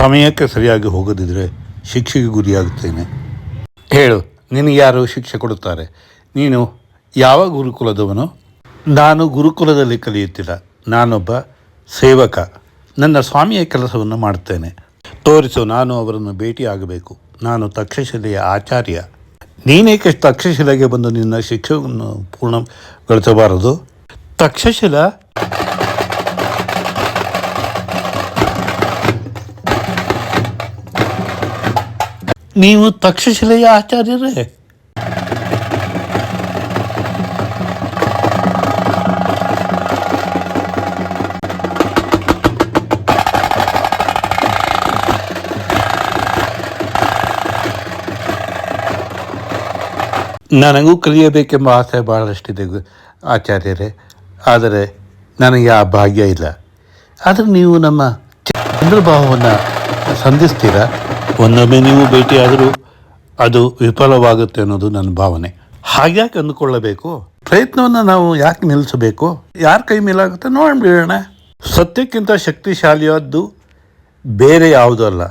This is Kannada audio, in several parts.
ಸಮಯಕ್ಕೆ ಸರಿಯಾಗಿ ಹೋಗದಿದ್ದರೆ ಶಿಕ್ಷೆಗೆ ಗುರಿಯಾಗುತ್ತೇನೆ. ಹೇಳು, ನಿನಗೆ ಯಾರು ಶಿಕ್ಷೆ ಕೊಡುತ್ತಾರೆ? ನೀನು ಯಾವ ಗುರುಕುಲದವನು? ನಾನು ಗುರುಕುಲದಲ್ಲಿ ಕಲಿಯುತ್ತಿಲ್ಲ. ನಾನೊಬ್ಬ ಸೇವಕ. ನನ್ನ ಸ್ವಾಮಿಯ ಕೆಲಸವನ್ನು ಮಾಡುತ್ತೇನೆ. ತೋರಿಸು, ನಾನು ಅವರನ್ನು ಭೇಟಿಯಾಗಬೇಕು. ನಾನು ತಕ್ಷಶಿಲೆಯ ಆಚಾರ್ಯ. ನೀನೇಕೆ ತಕ್ಷಶಿಲೆಗೆ ಬಂದು ನಿನ್ನ ಶಿಕ್ಷೆಯನ್ನು ಪೂರ್ಣಗೊಳಿಸಬಾರದು? ತಕ್ಷಶಿಲ? ನೀವು ತಕ್ಷಶಿಲೆಯ ಆಚಾರ್ಯರೇ? ನನಗೂ ಕಲಿಯಬೇಕೆಂಬ ಆಸೆ ಬಹಳಷ್ಟಿದೆ ಆಚಾರ್ಯರೇ, ಆದರೆ ನನಗೆ ಆ ಭಾಗ್ಯ ಇಲ್ಲ. ಆದರೆ ನೀವು ನಮ್ಮ ಚಂದ್ರಭಾವವನ್ನು ಸಂಧಿಸ್ತೀರಾ? ಒಂದೊಮ್ಮೆ ನೀವು ಭೇಟಿಯಾದರೂ ಅದು ವಿಫಲವಾಗುತ್ತೆ ಅನ್ನೋದು ನನ್ನ ಭಾವನೆ. ಹಾಗ್ಯಾಕೆ ಅಂದುಕೊಳ್ಳಬೇಕು? ಪ್ರಯತ್ನವನ್ನು ನಾವು ಯಾಕೆ ನಿಲ್ಲಿಸಬೇಕು? ಯಾರ ಕೈ ಮೇಲಾಗುತ್ತೆ ನೋಡ್ಬಿಡೋಣ. ಸತ್ಯಕ್ಕಿಂತ ಶಕ್ತಿಶಾಲಿಯಾದ್ದು ಬೇರೆ ಯಾವುದೂ ಅಲ್ಲ.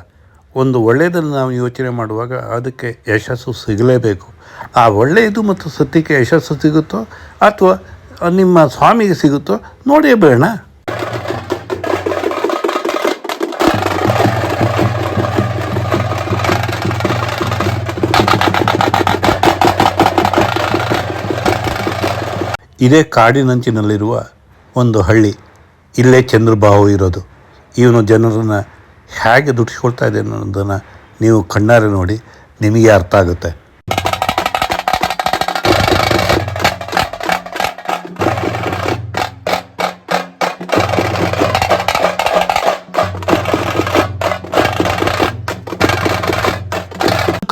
ಒಂದು ಒಳ್ಳೆಯದನ್ನು ನಾವು ಯೋಚನೆ ಮಾಡುವಾಗ ಅದಕ್ಕೆ ಯಶಸ್ಸು ಸಿಗಲೇಬೇಕು. ಆ ಒಳ್ಳೆಯದು ಮತ್ತು ಸತ್ಯಕ್ಕೆ ಯಶಸ್ಸು ಸಿಗುತ್ತೋ ಅಥವಾ ನಿಮ್ಮ ಸ್ವಾಮಿಗೆ ಸಿಗುತ್ತೋ ನೋಡೇ ಬೇಡ. ಇದೇ ಕಾಡಿನಂಚಿನಲ್ಲಿರುವ ಒಂದು ಹಳ್ಳಿ. ಇಲ್ಲೇ ಚಂದ್ರಬಾಹು ಇರೋದು. ಇವನು ಜನರನ್ನು ಹೇಗೆ ದುಡಿಸ್ಕೊಳ್ತಾ ಇದೆ ಅನ್ನೋದನ್ನು ನೀವು ಕಣ್ಣಾರೆ ನೋಡಿ, ನಿಮಗೆ ಅರ್ಥ ಆಗುತ್ತೆ.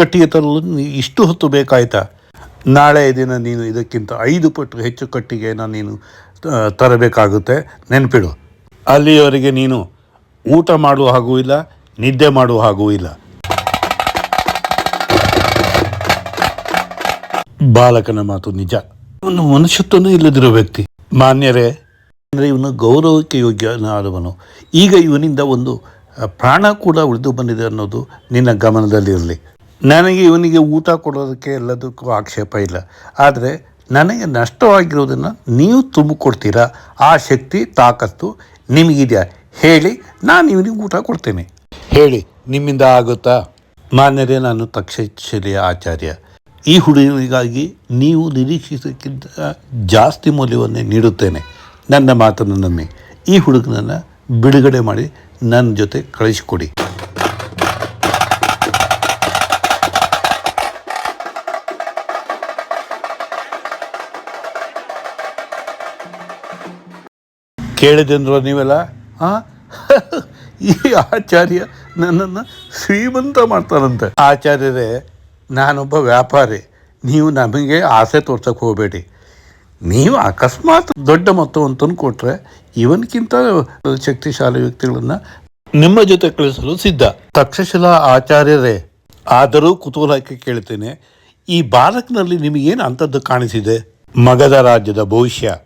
ಕಟ್ಟಿಗೆ ತರಲು ಇಷ್ಟು ಹೊತ್ತು ಬೇಕಾಯ್ತಾ? ನಾಳೆ ದಿನ ನೀನು ಇದಕ್ಕಿಂತ 5 ಪಟ್ಟು ಹೆಚ್ಚು ಕಟ್ಟಿಗೆಯನ್ನು ನೀನು ತರಬೇಕಾಗುತ್ತೆ, ನೆನಪಿಡು. ಅಲ್ಲಿಯವರೆಗೆ ನೀನು ಊಟ ಮಾಡುವ ಹಾಗೂ ಇಲ್ಲ, ನಿದ್ದೆ ಮಾಡುವ ಹಾಗೂ ಇಲ್ಲ. ಬಾಲಕನ ಮಾತು ನಿಜ. ಇವನು ಮನುಷ್ಯತ್ವನೂ ಇಲ್ಲದಿರೋ ವ್ಯಕ್ತಿ. ಮಾನ್ಯರೇ, ಅಂದರೆ ಇವನು ಗೌರವಕ್ಕೆ ಯೋಗ್ಯನಾದವನು. ಈಗ ಇವನಿಂದ ಒಂದು ಪ್ರಾಣ ಕೂಡ ಉಳಿದು ಬಂದಿದೆ ಅನ್ನೋದು ನಿನ್ನ ಗಮನದಲ್ಲಿರಲಿ. ನನಗೆ ಇವನಿಗೆ ಊಟ ಕೊಡೋದಕ್ಕೆ ಎಲ್ಲದಕ್ಕೂ ಆಕ್ಷೇಪ ಇಲ್ಲ. ಆದರೆ ನನಗೆ ನಷ್ಟವಾಗಿರೋದನ್ನು ನೀವು ತುಂಬಿಕೊಡ್ತೀರಾ? ಆ ಶಕ್ತಿ ತಾಕತ್ತು ನಿಮಗಿದೆಯಾ? ಹೇಳಿ, ನಾನು ಇವನಿಗೆ ಊಟ ಕೊಡ್ತೇನೆ. ಹೇಳಿ, ನಿಮ್ಮಿಂದ ಆಗುತ್ತಾ? ಮಾನ್ಯರೇ, ನಾನು ತಕ್ಷಶಿಲೆಯ ಆಚಾರ್ಯ. ಈ ಹುಡುಗನಿಗಾಗಿ ನೀವು ನಿರೀಕ್ಷಿಸೋಕ್ಕಿಂತ ಜಾಸ್ತಿ ಮೌಲ್ಯವನ್ನೇ ನೀಡುತ್ತೇನೆ. ನನ್ನ ಮಾತನ್ನು ನಂಬಿ ಈ ಹುಡುಗನನ್ನು ಬಿಡುಗಡೆ ಮಾಡಿ ನನ್ನ ಜೊತೆ ಕಳಿಸಿಕೊಡಿ. ಕೇಳಿದೆಂದ್ರು ನೀವೆಲ್ಲ? ಈ ಆಚಾರ್ಯ ನನ್ನನ್ನು ಶ್ರೀಮಂತ ಮಾಡ್ತಾರಂತೆ. ಆಚಾರ್ಯರೇ, ನಾನೊಬ್ಬ ವ್ಯಾಪಾರಿ. ನೀವು ನಮಗೆ ಆಸೆ ತೋರ್ಸಕ್ಕೆ ಹೋಗಬೇಡಿ. ನೀವು ಅಕಸ್ಮಾತ್ ದೊಡ್ಡ ಮೊತ್ತವನ್ನು ತಂದು ಕೊಟ್ಟರೆ ಇವನ್ಕಿಂತ ಶಕ್ತಿಶಾಲಿ ವ್ಯಕ್ತಿಗಳನ್ನು ನಿಮ್ಮ ಜೊತೆ ಕಳಿಸಲು ಸಿದ್ಧ. ತಕ್ಷಶಿಲಾ ಆಚಾರ್ಯರೇ, ಆದರೂ ಕುತೂಹಲಕ್ಕೆ ಕೇಳ್ತೇನೆ, ಈ ಬಾಲಕನಲ್ಲಿ ನಿಮಗೇನು ಅಂಥದ್ದು ಕಾಣಿಸಿದೆ? ಮಗಧ ರಾಜ್ಯದ ಭವಿಷ್ಯ.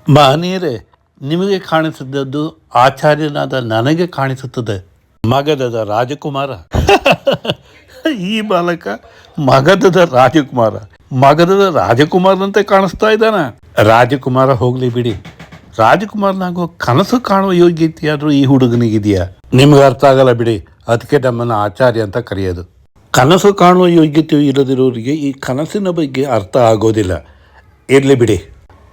ಮಹನೀಯರೇ, ನಿಮಗೆ ಕಾಣಿಸಿದ್ದದ್ದು ಆಚಾರ್ಯನಾದ ನನಗೆ ಕಾಣಿಸುತ್ತದೆ. ಮಗಧದ ರಾಜಕುಮಾರ. ಈ ಬಾಲಕ ಮಗಧದ ರಾಜಕುಮಾರ. ಮಗಧದ ರಾಜಕುಮಾರನಂತೆ ಕಾಣಿಸ್ತಾ ಇದ್ದಾನೆ. ರಾಜಕುಮಾರ ಹೋಗಲಿ ಬಿಡಿ, ರಾಜಕುಮಾರನಾಗುವ ಕನಸು ಕಾಣುವ ಯೋಗ್ಯತೆಯಾದರೂ ಈ ಹುಡುಗನಿಗಿದೆಯಾ? ನಿಮ್ಗೆ ಅರ್ಥ ಆಗಲ್ಲ ಬಿಡಿ, ಅದಕ್ಕೆ ನಮ್ಮನ್ನು ಆಚಾರ್ಯ ಅಂತ ಕರೆಯೋದು. ಕನಸು ಕಾಣುವ ಯೋಗ್ಯತೆಯು ಇಲ್ಲದಿರೋರಿಗೆ ಈ ಕನಸಿನ ಬಗ್ಗೆ ಅರ್ಥ ಆಗೋದಿಲ್ಲ. ಇರಲಿ ಬಿಡಿ,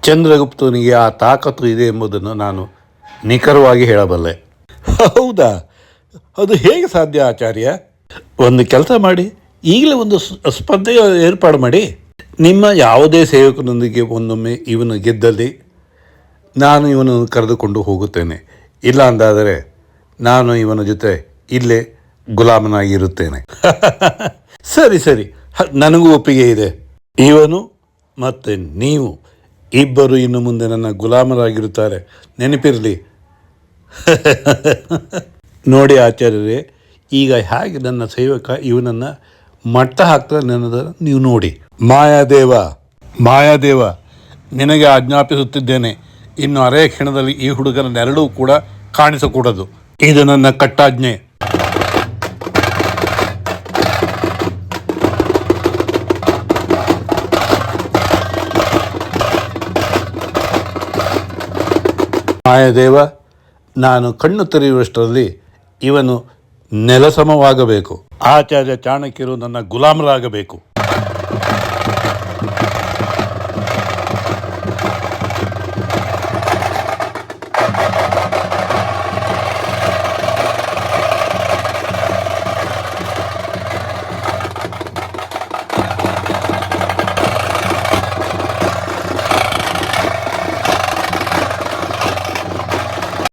ಚಂದ್ರಗುಪ್ತನಿಗೆ ಆ ತಾಕತ್ತು ಇದೆ ಎಂಬುದನ್ನು ನಾನು ನಿಖರವಾಗಿ ಹೇಳಬಲ್ಲೆ. ಹೌದಾ? ಅದು ಹೇಗೆ ಸಾಧ್ಯ ಆಚಾರ್ಯ? ಒಂದು ಕೆಲಸ ಮಾಡಿ, ಈಗಲೇ ಒಂದು ಸ್ಪರ್ಧೆಯ ಏರ್ಪಾಡು ಮಾಡಿ. ನಿಮ್ಮ ಯಾವುದೇ ಸೇವಕನೊಂದಿಗೆ ಒಂದೊಮ್ಮೆ ಇವನು ಗೆದ್ದಲ್ಲಿ ನಾನು ಇವನನ್ನು ಕರೆದುಕೊಂಡು ಹೋಗುತ್ತೇನೆ. ಇಲ್ಲ ಅಂದಾದರೆ ನಾನು ಇವನ ಜೊತೆ ಇಲ್ಲೇ ಗುಲಾಮನಾಗಿರುತ್ತೇನೆ. ಸರಿ ಸರಿ, ನನಗೂ ಒಪ್ಪಿಗೆ ಇದೆ. ಇವನು ಮತ್ತು ನೀವು ಇಬ್ಬರು ಇನ್ನು ಮುಂದೆ ನನ್ನ ಗುಲಾಮರಾಗಿರುತ್ತಾರೆ, ನೆನಪಿರಲಿ. ನೋಡಿ ಆಚಾರ್ಯರೇ, ಈಗ ಹೇಗೆ ನನ್ನ ಸೇವಕ ಇವನನ್ನು ಮಟ್ಟ ಹಾಕ್ತಾರೆ ಅನ್ನೋದನ್ನು ನೀವು ನೋಡಿ. ಮಾಯಾದೇವ, ನಿನಗೆ ಆಜ್ಞಾಪಿಸುತ್ತಿದ್ದೇನೆ, ಇನ್ನು ಅರೆಯ ಕ್ಷಣದಲ್ಲಿ ಈ ಹುಡುಗನ ನೆರಳು ಕೂಡ ಕಾಣಿಸಕೂಡದು. ಇದು ನನ್ನ ಕಟ್ಟಾಜ್ಞೆ. ಮಾಯದೇವ, ನಾನು ಕಣ್ಣು ತೆರೆಯುವಷ್ಟರಲ್ಲಿ ಇವನು ನೆಲಸಮವಾಗಬೇಕು. ಆಚಾರ್ಯ ಚಾಣಕ್ಯರು ನನ್ನ ಗುಲಾಮರಾಗಬೇಕು.